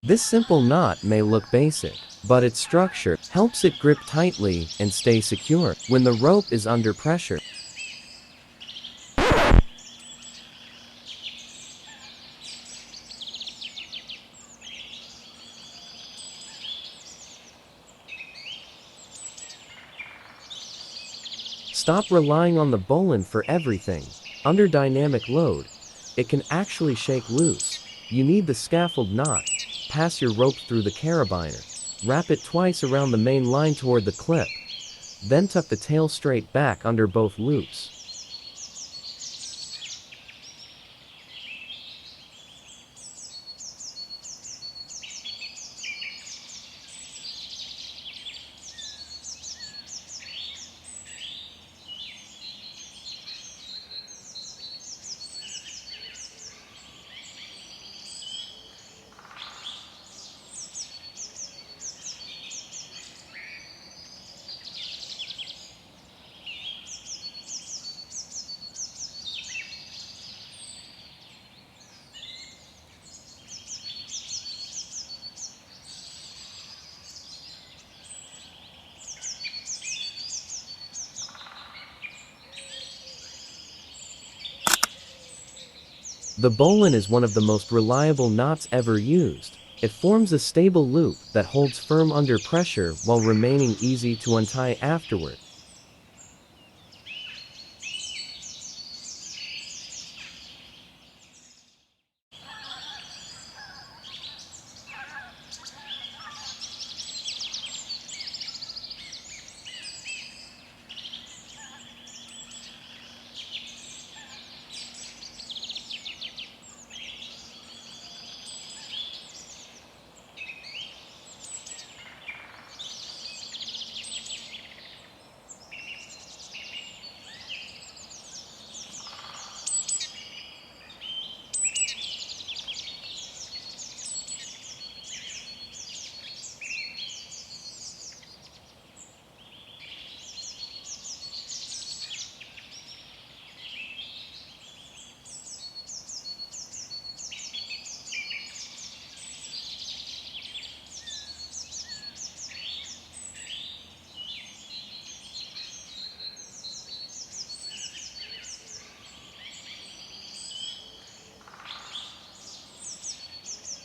This simple knot may look basic, but its structure helps it grip tightly and stay secure when the rope is under pressure. Stop relying on the bowline for everything. Under dynamic load, it can actually shake loose. You need the scaffold knot. Pass your rope through the carabiner. Wrap it twice around the main line toward the clip. Then tuck the tail straight back under both loops. The bowline is one of the most reliable knots ever used. It forms a stable loop that holds firm under pressure while remaining easy to untie afterward.